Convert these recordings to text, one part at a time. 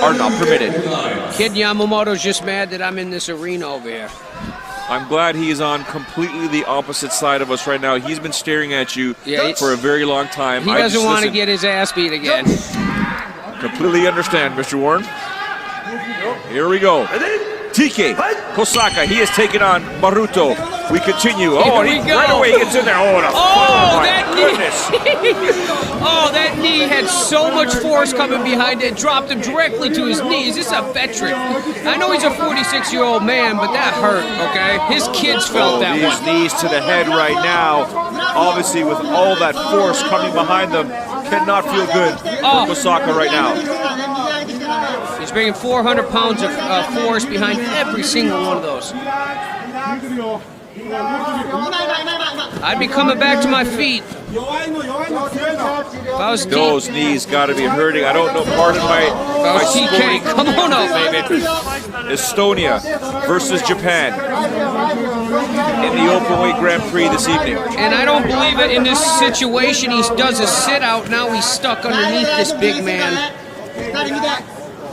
are not permitted. Kid Yamamoto's just mad that I'm in this arena over here. I'm glad he is on completely the opposite side of us right now. He's been staring at you for a very long time. He doesn't want to get his ass beat again. Completely understand, Mr. Warren. Here we go. TK Kosaka, he has taken on Baruto. We continue. Oh, right away he gets in there. Oh, that knee. Oh, that knee had so much force coming behind it. Dropped him directly to his knees. This is a veteran. I know he's a 46-year-old man, but that hurt, okay? His kids felt that one. These knees to the head right now, obviously with all that force coming behind them, cannot feel good for Kosaka right now. He's bringing 400 pounds of force behind every single one of those. I'd be coming back to my feet. Those knees got to be hurting. I don't know. Pardon my TK. Come on out, baby. Estonia versus Japan in the openweight Grand Prix this evening. And I don't believe it in this situation. He does a sit out. Now he's stuck underneath this big man.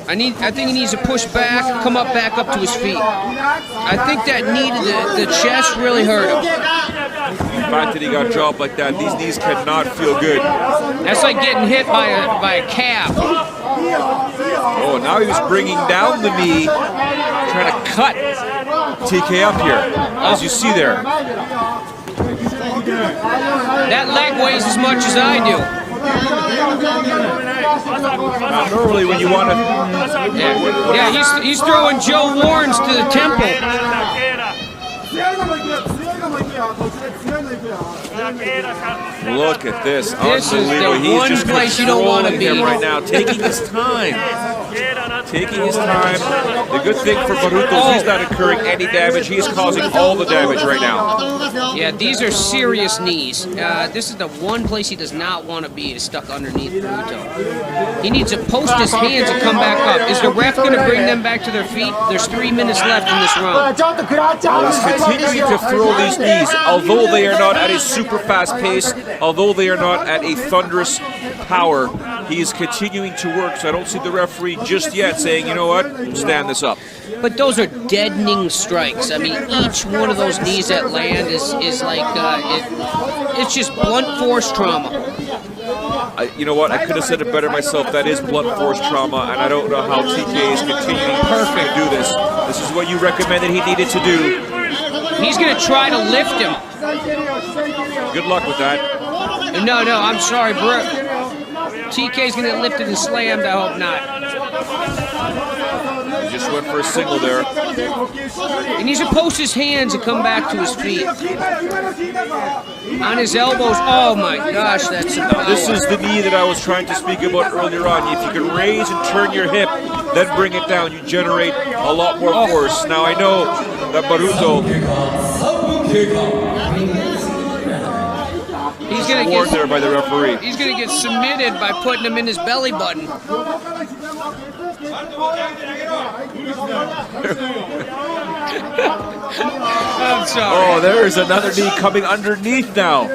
I think he needs to push back, come up back up to his feet. I think that knee to the chest really hurt him. The fact that he got dropped like that, these knees cannot feel good. That's like getting hit by a calf. Oh, now he was bringing down the knee, trying to cut TK up here, as you see there. That leg weighs as much as I do. Normally when you want to... Yeah, he's throwing Joe Warrens to the temple. Look at this. This is the one place you don't want to be right now, taking his time. Taking his time. The good thing for Baruto is he's not incurring any damage. He's causing all the damage right now. Yeah, these are serious knees. This is the one place he does not want to be, is stuck underneath Baruto. He needs to post his hands and come back up. Is the ref going to bring them back to their feet? There's 3 minutes left in this round. He's continuing to throw these knees, although they are not at a super fast pace, although they are not at a thunderous power. He is continuing to work, so I don't see the referee just yet saying, you know what, stand this up. But those are deadening strikes. I mean, each one of those knees that land is like, it's just blunt force trauma. You know what, I could have said it better myself. That is blunt force trauma, and I don't know how TK is continuing to do this. This is what you recommended he needed to do. He's going to try to lift him. Good luck with that. No, I'm sorry, bro. TK's going to get lifted and slammed. I hope not. He just went for a single there. He needs to post his hands and come back to his feet. On his elbows. Oh my gosh, that's this is the knee that I was trying to speak about earlier on. If you can raise and turn your hip, then bring it down, you generate a lot more force. Now I know that Baruto he's gonna warned there by the referee. He's gonna get submitted by putting him in his belly button. I'm sorry. Oh, there's another knee coming underneath now.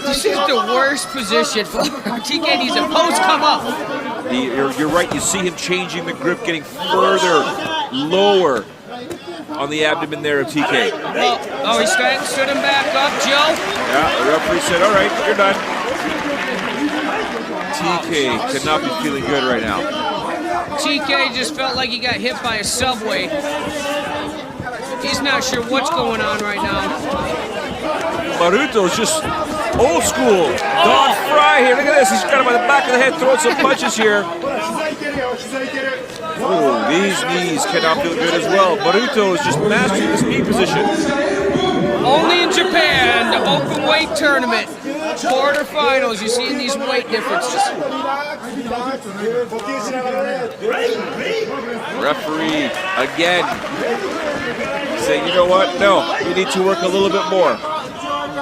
This is the worst position for TK. Needs a post come up. You're right. You see him changing the grip, getting further lower on the abdomen there of TK. Oh, he stood him back up, Joe. Yeah, the referee said, all right, you're done. TK cannot be feeling good right now. TK just felt like he got hit by a subway. He's not sure what's going on right now. Baruto's just old school. Don Fry here. Look at this. He's got him by the back of the head, throwing some punches here. Oh, these knees cannot feel good as well. Baruto is just mastering this knee position. Only in Japan, the open weight tournament, quarterfinals, you're seeing these weight differences. Referee again saying, you know what? No, you need to work a little bit more.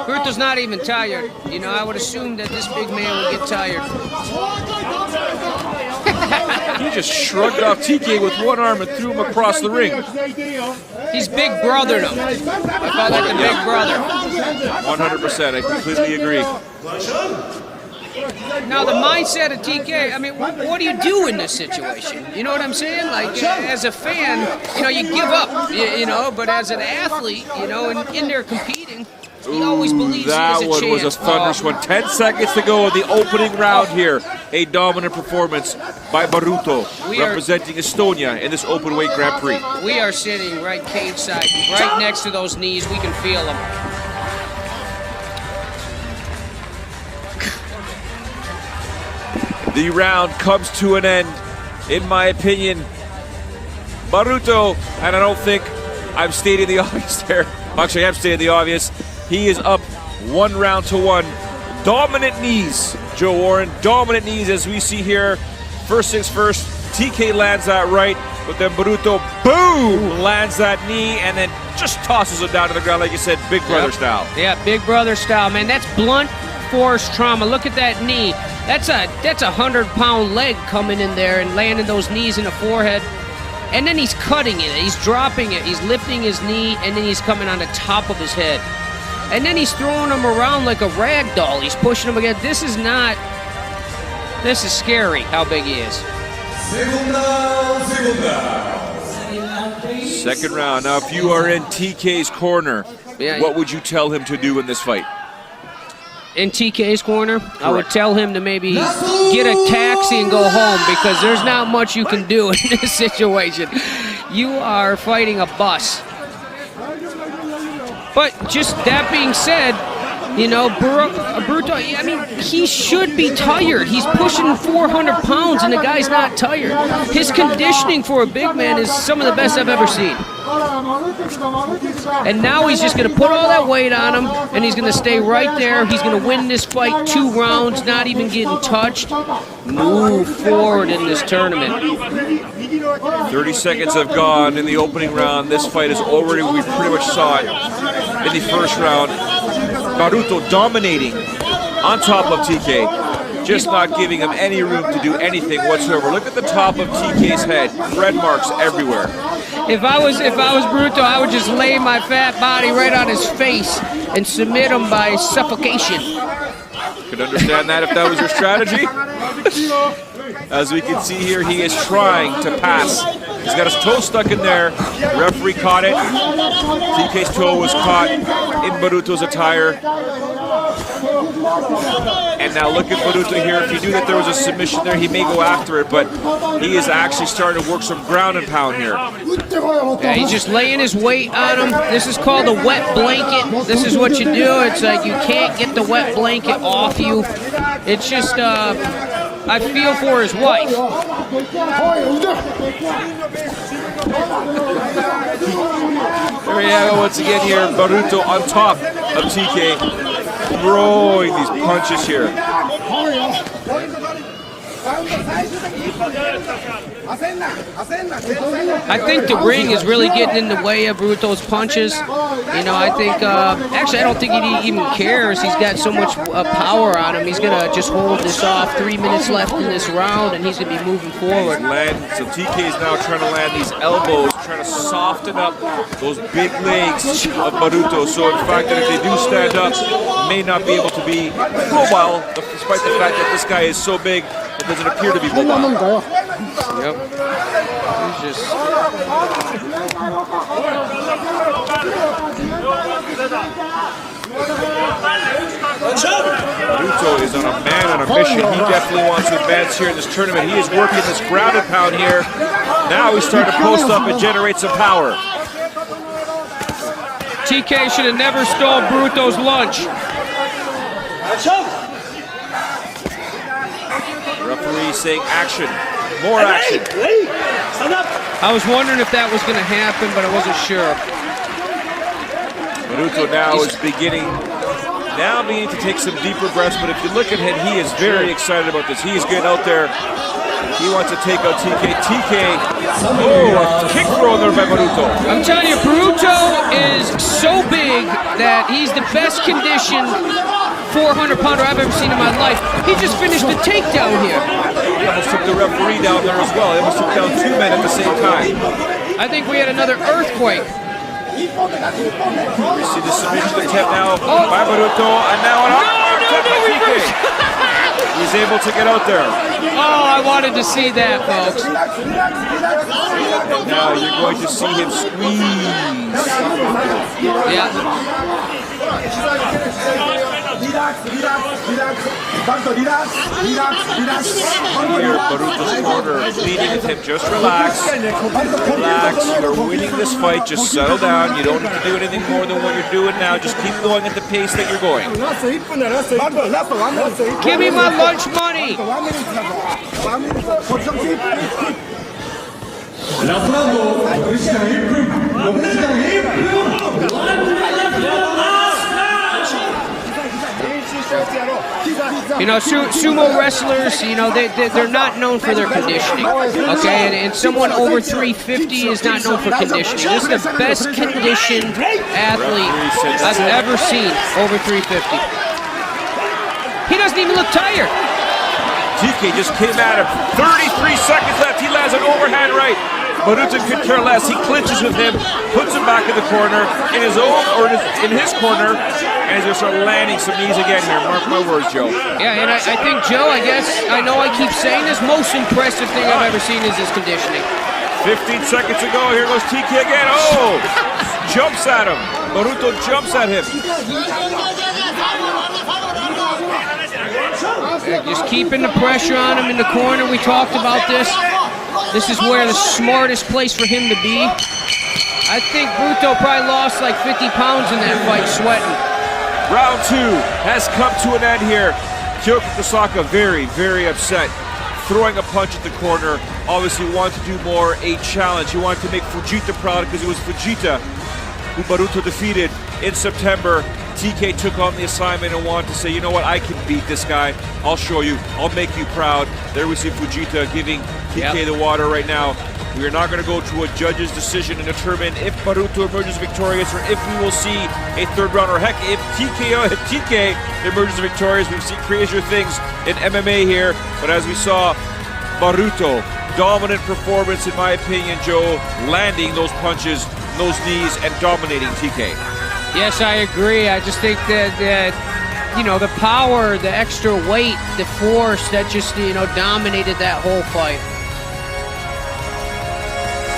Baruto's not even tired. You know, I would assume that this big man would get tired. He just shrugged off TK with one arm and threw him across the ring. He's big brothered him. I call that the big brother. 100%, I completely agree. Now the mindset of TK, I mean, what do you do in this situation? You know what I'm saying? Like, as a fan, you know, you give up, you know, but as an athlete, you know, and in there competing, he always believes he has a chance. That one was a thunderous one. 10 seconds to go in the opening round here. A dominant performance by Baruto, representing Estonia in this open weight Grand Prix. We are sitting right cage side, right next to those knees. We can feel them. The round comes to an end. In my opinion, Baruto, and I don't think I'm stating the obvious there. Actually, I'm stating the obvious. He is up 1-1. Dominant knees, Joe Warren. Dominant knees as we see here. First things first, TK lands that right, but then Baruto, boom, lands that knee and then just tosses him down to the ground, like you said, Big Brother style. Yeah, Big Brother style, man. That's blunt force trauma. Look at that knee. That's a 100-pound leg coming in there and landing those knees in the forehead. And then he's cutting it. He's dropping it. He's lifting his knee, and then he's coming on the top of his head. And then he's throwing him around like a rag doll. He's pushing him again. This is scary how big he is. Second round. Now, if you are in TK's corner, what would you tell him to do in this fight? In TK's corner, correct. I would tell him to maybe get a taxi and go home, because there's not much you can do in this situation. You are fighting a bus. But just that being said, you know, Baruto, I mean, he should be tired. He's pushing 400 pounds and the guy's not tired. His conditioning for a big man is some of the best I've ever seen. And now he's just going to put all that weight on him, and he's going to stay right there. He's going to win this fight 2 rounds, not even getting touched. Move forward in this tournament. 30 seconds have gone in the opening round. This fight is already, we pretty much saw it in the first round. Baruto dominating on top of TK, just not giving him any room to do anything whatsoever. Look at the top of TK's head, red marks everywhere. If I was Baruto, I would just lay my fat body right on his face and submit him by suffocation. Could understand that if that was your strategy. As we can see here, he is trying to pass. He's got his toe stuck in there. The referee caught it. TK's toe was caught in Baruto's attire. And now look at Baruto here. If he knew that there was a submission there, he may go after it, but he is actually starting to work some ground and pound here. Yeah, he's just laying his weight on him. This is called a wet blanket. This is what you do. It's like you can't get the wet blanket off you. It's just, I feel for his wife. There we have it once again here. Baruto on top of TK, throwing these punches here. I think the ring is really getting in the way of Baruto's punches. You know, I think, actually, I don't think he even cares. He's got so much power on him. He's going to just hold this off. 3 minutes left in this round, and he's going to be moving forward. So TK is now trying to land these elbows, trying to soften up those big legs of Baruto. So, in fact, that if they do stand up, may not be able to be mobile, despite the fact that this guy is so big, it doesn't appear to be mobile. Yep. He's just... Baruto is on a mission. He definitely wants to advance here in this tournament. He is working this ground and pound here. Now he's starting to post up and generate some power. TK should have never stole Baruto's lunch. Referee saying action. More action. I was wondering if that was going to happen, but I wasn't sure. Baruto now is beginning to take some deeper breaths, but if you look at him, he is very excited about this. He is getting out there. He wants to take out TK. A kick throw there by Baruto. I'm telling you, Baruto is so big that he's the best conditioned 400-pounder I've ever seen in my life. He just finished the takedown here. He almost took the referee down there as well. He almost took down 2 men at the same time. I think we had another earthquake. We see the submission attempt now by Baruto, and now an arm by TK. He's able to get out there. Oh, I wanted to see that, folks. Now you're going to see him squeeze. Yeah. Here, Baruto's corner, leading with him. Just relax. Relax. You're winning this fight. Just settle down. You don't need to do anything more than what you're doing now. Just keep going at the pace that you're going. Give me my lunch money. You know, sumo wrestlers, you know, they're not known for their conditioning, okay? And someone over 350 is not known for conditioning. This is the best conditioned athlete I've ever seen over 350. He doesn't even look tired. TK just came at him. 33 seconds left. He lands an overhand right. Baruto could care less. He clinches with him, puts him back in the corner, in his own or in his corner, and he's going to start landing some knees again here. Mark my words, Joe. Yeah, and I think, Joe, I know I keep saying this, most impressive thing I've ever seen is his conditioning. 15 seconds to go. Here goes TK again. Oh! Jumps at him. Baruto jumps at him. Just keeping the pressure on him in the corner. We talked about this. This is where the smartest place for him to be. I think Baruto probably lost like 50 pounds in that fight, sweating. Round 2 has come to an end here. Tsuyoshi Kosaka very, very upset. Throwing a punch at the corner. Obviously wanted to do more, a challenge. He wanted to make Fujita proud because it was Fujita who Baruto defeated in September. TK took on the assignment and wanted to say, you know what, I can beat this guy. I'll show you. I'll make you proud. There we see Fujita giving TK the water right now. We are not going to go to a judge's decision and determine if Baruto emerges victorious or if we will see a third round, or heck, if TK emerges victorious. We've seen crazier things in MMA here, but as we saw, Baruto, dominant performance in my opinion, Joe, landing those punches, those knees, and dominating TK. Yes, I agree. I just think that you know, the power, the extra weight, the force that just, you know, dominated that whole fight.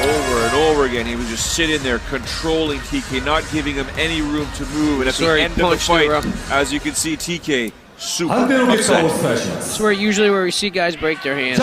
Over and over again, he was just sitting there controlling TK, not giving him any room to move. And at the end of the fight, as you can see, TK super upset. That's where usually we see guys break their hands.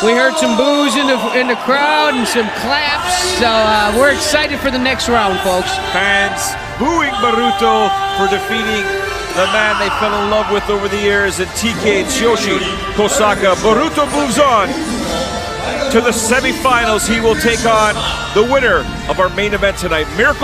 We heard some boos in the crowd and some claps, so we're excited for the next round, folks. Fans booing Baruto for defeating the man they fell in love with over the years, and TK Tsuyoshi Kosaka. Baruto moves on to the semifinals. He will take on the winner of our main event tonight, Miracle.